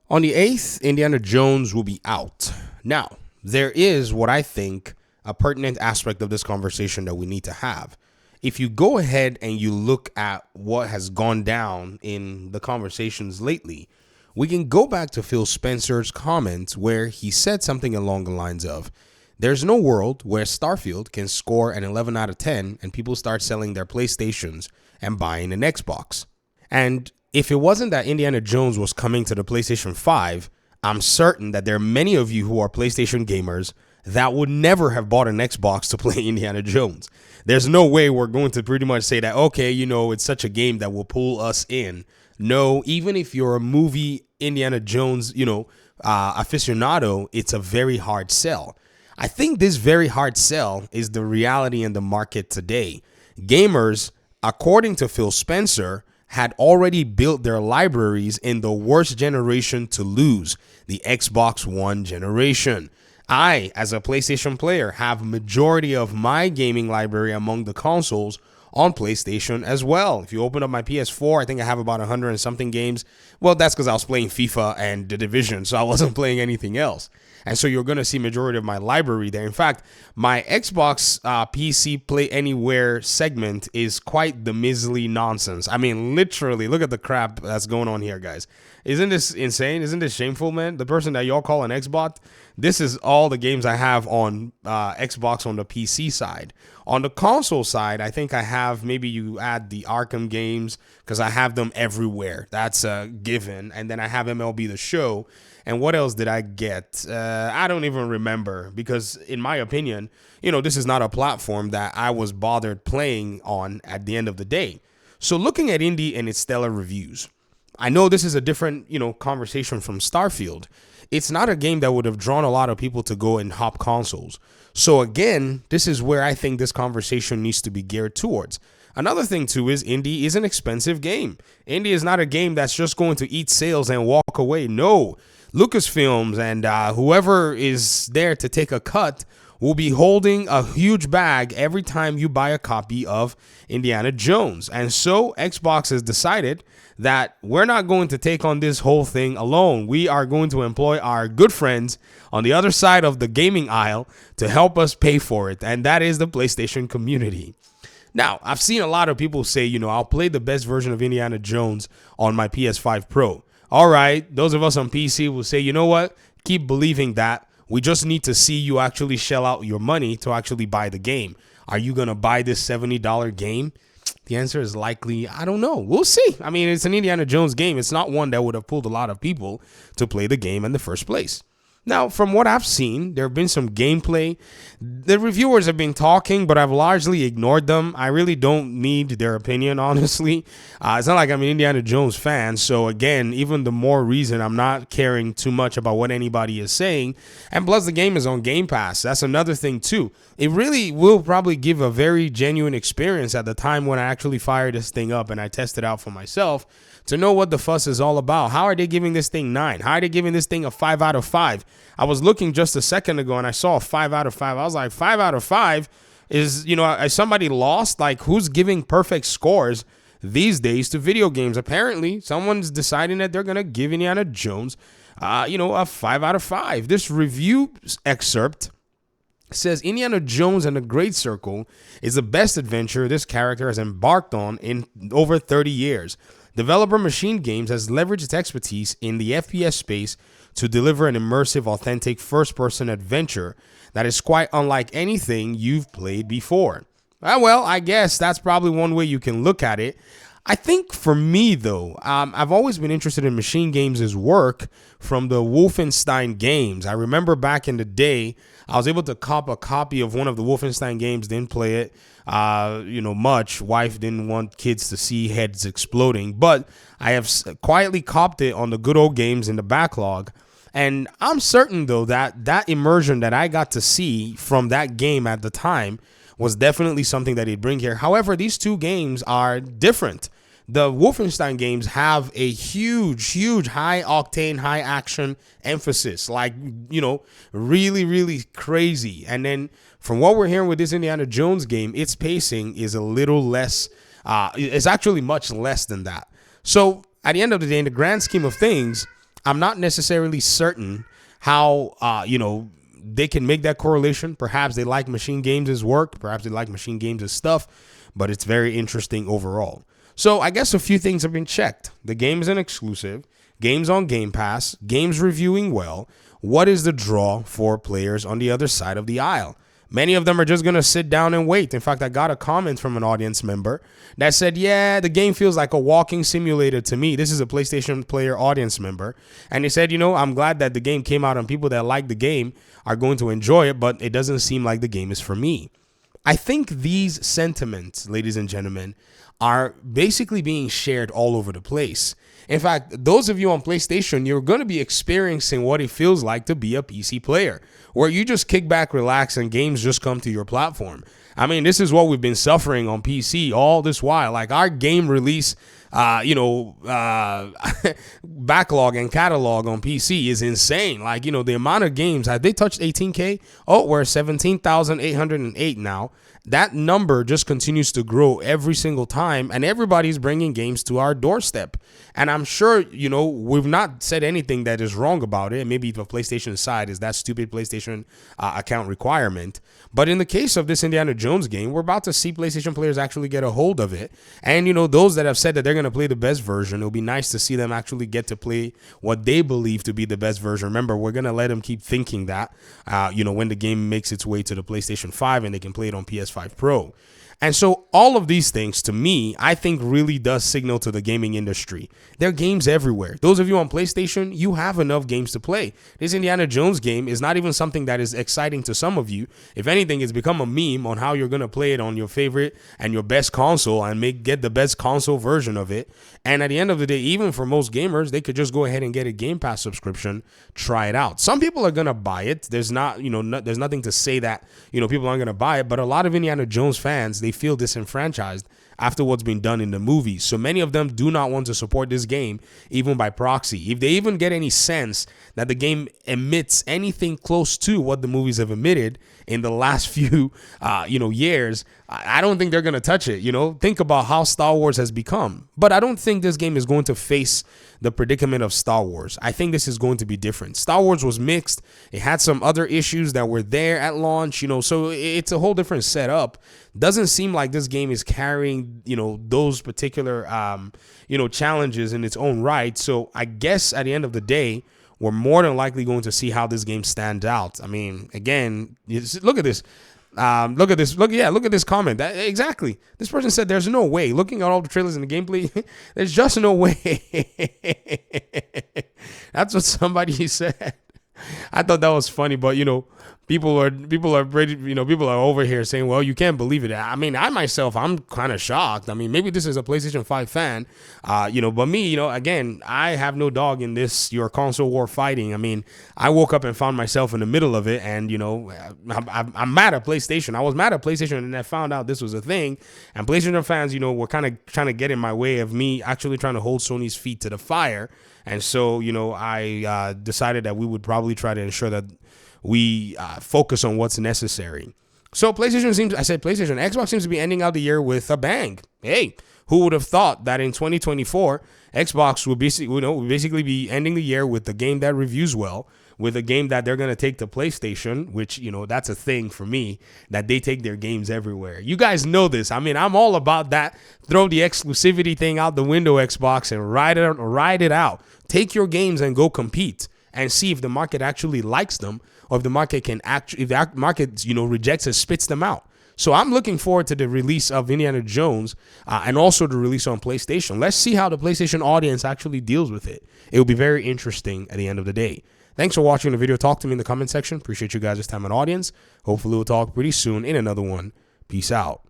On the 8th, Indiana Jones will be out. Now, there is what I think a pertinent aspect of this conversation that we need to have. If you go ahead and you look at what has gone down in the conversations lately, we can go back to Phil Spencer's comments where he said something along the lines of, there's no world where Starfield can score an 11 out of 10 and people start selling their PlayStations and buying an Xbox. And if it wasn't that Indiana Jones was coming to the PlayStation 5, I'm certain that there are many of you who are PlayStation gamers that would never have bought an Xbox to play Indiana Jones. There's no way we're going to pretty much say that, okay, it's such a game that will pull us in. No, even if you're a movie Indiana Jones, aficionado, it's a very hard sell. I think this very hard sell is the reality in the market today. Gamers, according to Phil Spencer, had already built their libraries in the worst generation to lose, the Xbox One generation. I, as a PlayStation player, have majority of my gaming library among the consoles on PlayStation as well. If you open up my PS4, I think I have about 100 and something games. Well, that's because I was playing FIFA and The Division, so I wasn't playing anything else. And so you're going to see majority of my library there. In fact, my Xbox PC Play Anywhere segment is quite the measly nonsense. I mean, literally, look at the crap that's going on here, guys. Isn't this insane? Isn't this shameful, man? The person that y'all call an Xbot, this is all the games I have on Xbox on the PC side. On the console side, I think I have, maybe you add the Arkham games because I have them everywhere. That's a given. And then I have MLB The Show. And what else did I get? I don't even remember because in my opinion, this is not a platform that I was bothered playing on at the end of the day. So looking at Indy and its stellar reviews, I know this is a different, conversation from Starfield. It's not a game that would have drawn a lot of people to go and hop consoles. So again, this is where I think this conversation needs to be geared towards. Another thing too is Indy is an expensive game. Indy is not a game that's just going to eat sales and walk away. No. Lucasfilms and whoever is there to take a cut will be holding a huge bag every time you buy a copy of Indiana Jones. And so Xbox has decided that we're not going to take on this whole thing alone. We are going to employ our good friends on the other side of the gaming aisle to help us pay for it. And that is the PlayStation community. Now, I've seen a lot of people say, I'll play the best version of Indiana Jones on my PS5 Pro. All right, those of us on PC will say, you know what? Keep believing that. We just need to see you actually shell out your money to actually buy the game. Are you going to buy this $70 game? The answer is likely, I don't know. We'll see. I mean, it's an Indiana Jones game. It's not one that would have pulled a lot of people to play the game in the first place. Now, from what I've seen, there have been some gameplay. The reviewers have been talking, but I've largely ignored them. I really don't need their opinion, honestly. It's not like I'm an Indiana Jones fan. So again, even the more reason I'm not caring too much about what anybody is saying. And plus the game is on Game Pass. That's another thing too. It really will probably give a very genuine experience at the time when I actually fire this thing up and I test it out for myself to know what the fuss is all about. How are they giving this thing 9? How are they giving this thing a 5 out of 5? I was looking just a second ago and I saw a 5 out of 5. I was like, 5 out of 5 is, is somebody lost? Like, who's giving perfect scores these days to video games? Apparently, someone's deciding that they're going to give Indiana Jones, a 5 out of 5. This review excerpt says Indiana Jones and the Great Circle is the best adventure this character has embarked on in over 30 years. Developer Machine Games has leveraged its expertise in the FPS space to deliver an immersive, authentic first-person adventure that is quite unlike anything you've played before. Well, I guess that's probably one way you can look at it. I think for me, though, I've always been interested in Machine Games' work from the Wolfenstein games. I remember back in the day, I was able to cop a copy of one of the Wolfenstein games, didn't play it, much. Wife didn't want kids to see heads exploding, but I have quietly copped it on the good old games in the backlog. And I'm certain, though, that immersion that I got to see from that game at the time was definitely something that he'd bring here. However, these two games are different. The Wolfenstein games have a huge high octane, high action emphasis, like, really, really crazy. And then from what we're hearing with this Indiana Jones game, its pacing is a little less, it's actually much less than that. So at the end of the day, in the grand scheme of things, I'm not necessarily certain how, they can make that correlation. Perhaps they like Machine Games' work. Perhaps they like Machine Games' stuff, but it's very interesting overall. So I guess a few things have been checked. The game is an exclusive. Games on Game Pass. Games reviewing well. What is the draw for players on the other side of the aisle? Many of them are just going to sit down and wait. In fact, I got a comment from an audience member that said, yeah, the game feels like a walking simulator to me. This is a PlayStation player audience member. And he said, I'm glad that the game came out and people that like the game are going to enjoy it, but it doesn't seem like the game is for me. I think these sentiments, ladies and gentlemen, are basically being shared all over the place. In fact, those of you on PlayStation, you're going to be experiencing what it feels like to be a PC player, where you just kick back, relax, and games just come to your platform. I mean, this is what we've been suffering on PC all this while. Like our game release, backlog and catalog on PC is insane. Like, the amount of games, have they touched 18K? Oh, we're 17,808 now. That number just continues to grow every single time, and everybody's bringing games to our doorstep. And I'm sure, we've not said anything that is wrong about it. Maybe the PlayStation side is that stupid PlayStation account requirement. But in the case of this Indiana Jones game, we're about to see PlayStation players actually get a hold of it. And, those that have said that they're going to play the best version, it'll be nice to see them actually get to play what they believe to be the best version. Remember, we're going to let them keep thinking that, when the game makes its way to the PlayStation 5 and they can play it on PS5 Pro. And so all of these things, to me, I think really does signal to the gaming industry. There are games everywhere. Those of you on PlayStation, you have enough games to play. This Indiana Jones game is not even something that is exciting to some of you. If anything, it's become a meme on how you're going to play it on your favorite and your best console and get the best console version of it. And at the end of the day, even for most gamers, they could just go ahead and get a Game Pass subscription, try it out. Some people are going to buy it. There's not, there's nothing to say that, people aren't going to buy it. But a lot of Indiana Jones fans, they feel disenfranchised after what's been done in the movies. So many of them do not want to support this game, even by proxy. If they even get any sense that the game emits anything close to what the movies have emitted in the last few, years, I don't think they're going to touch it. Think about how Star Wars has become. But I don't think this game is going to face the predicament of Star Wars. I think this is going to be different. Star Wars was mixed. It had some other issues that were there at launch, so it's a whole different setup. Doesn't seem like this game is carrying, those particular, challenges in its own right. So I guess at the end of the day, we're more than likely going to see how this game stands out. I mean, again, look at this. Look at this comment. Exactly. This person said there's no way. Looking at all the trailers and the gameplay, there's just no way. That's what somebody said. I thought that was funny, but people are over here saying, well, you can't believe it. I mean, I myself, I'm kind of shocked. I mean, maybe this is a PlayStation 5 fan, but me, again, I have no dog in this, your console war fighting. I mean, I woke up and found myself in the middle of it, and, I'm mad at PlayStation. I was mad at PlayStation, and I found out this was a thing, and PlayStation fans, were kind of trying to get in my way of me actually trying to hold Sony's feet to the fire. And so, I decided that we would probably try to ensure that we focus on what's necessary. So Xbox seems to be ending out the year with a bang. Hey, who would have thought that in 2024, Xbox would basically be ending the year with a game that reviews well, with a game that they're going to take to PlayStation, which, that's a thing for me, that they take their games everywhere. You guys know this. I mean, I'm all about that. Throw the exclusivity thing out the window, Xbox, and ride it out. Take your games and go compete and see if the market actually likes them, or if the market rejects and spits them out. So I'm looking forward to the release of Indiana Jones and also the release on PlayStation. Let's see how the PlayStation audience actually deals with it. It will be very interesting at the end of the day. Thanks for watching the video. Talk to me in the comment section. Appreciate you guys' time and audience. Hopefully we'll talk pretty soon in another one. Peace out.